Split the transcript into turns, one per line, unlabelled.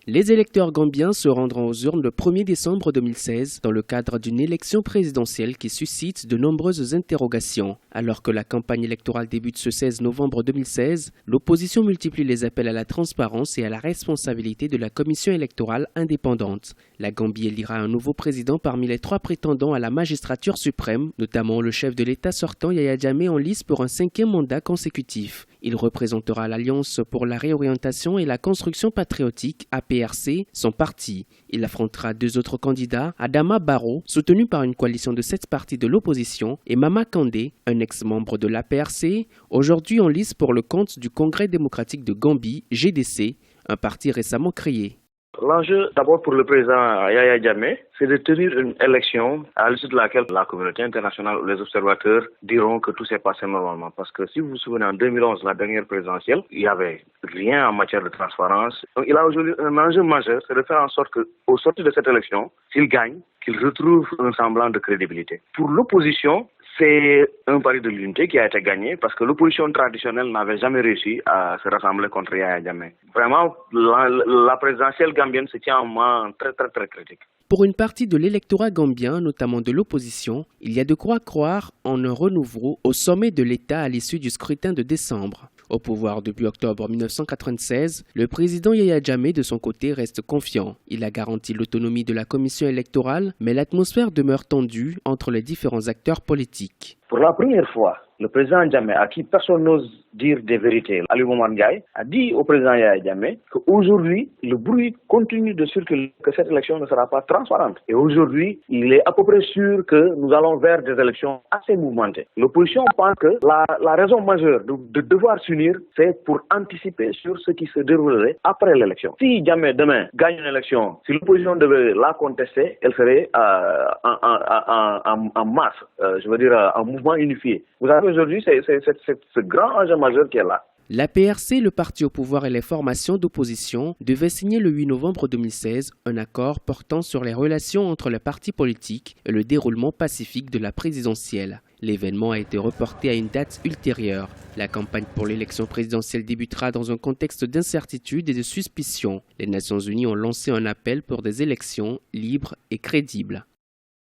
Les électeurs gambiens se rendront aux urnes le 1er décembre 2016 dans le cadre d'une élection présidentielle qui suscite de nombreuses interrogations. Alors que la campagne électorale débute ce 16 novembre 2016, l'opposition multiplie les appels à la transparence et à la responsabilité de la commission électorale indépendante. La Gambie élira un nouveau président parmi les 3 prétendants à la magistrature suprême, notamment le chef de l'État sortant Yaya Jammeh en lice pour un 5e mandat consécutif. Il représentera l'Alliance pour la réorientation et la construction patriotique, APRC, son parti. Il affrontera 2 autres candidats, Adama Barrow, soutenu par une coalition de 7 partis de l'opposition, et Mama Kandeh, un ex-membre de l'APRC, aujourd'hui en lice pour le compte du Congrès démocratique de Gambie, GDC, un parti récemment créé.
L'enjeu d'abord pour le président Yaya Jammeh, c'est de tenir une élection à l'issue de laquelle la communauté internationale ou les observateurs diront que tout s'est passé normalement. Parce que si vous vous souvenez, en 2011, la dernière présidentielle, il n'y avait rien en matière de transparence. Donc il a aujourd'hui un enjeu majeur, c'est de faire en sorte qu'au sortir de cette élection, s'il gagne, qu'il retrouve un semblant de crédibilité. Pour l'opposition, c'est un pari de l'unité qui a été gagné parce que l'opposition traditionnelle n'avait jamais réussi à se rassembler contre Yaya Jammeh. Vraiment, la présidentielle gambienne se tient en main très critique.
Pour une partie de l'électorat gambien, notamment de l'opposition, il y a de quoi croire en un renouveau au sommet de l'État à l'issue du scrutin de décembre. Au pouvoir depuis octobre 1996, le président Yaya Jammeh de son côté reste confiant. Il a garanti l'autonomie de la commission électorale, mais l'atmosphère demeure tendue entre les différents acteurs politiques.
Pour la première fois, le président Jammeh, à qui personne n'ose dire des vérités, Ali Momar Ndiaye, a dit au président Yaya Jammeh qu'aujourd'hui, le bruit continue de circuler, que cette élection ne sera pas transparente. Et aujourd'hui, il est à peu près sûr que nous allons vers des élections assez mouvementées. L'opposition pense que la raison majeure de devoir s'unir, c'est pour anticiper sur ce qui se déroulerait après l'élection. Si Jammeh demain gagne une élection, si l'opposition devait la contester, elle serait en masse, en mouvement unifié. Vous avez aujourd'hui, c'est ce grand enjeu majeur qui est là.
La PRC, le parti au pouvoir et les formations d'opposition devaient signer le 8 novembre 2016 un accord portant sur les relations entre les partis politiques et le déroulement pacifique de la présidentielle. L'événement a été reporté à une date ultérieure. La campagne pour l'élection présidentielle débutera dans un contexte d'incertitude et de suspicion. Les Nations Unies ont lancé un appel pour des élections libres et crédibles.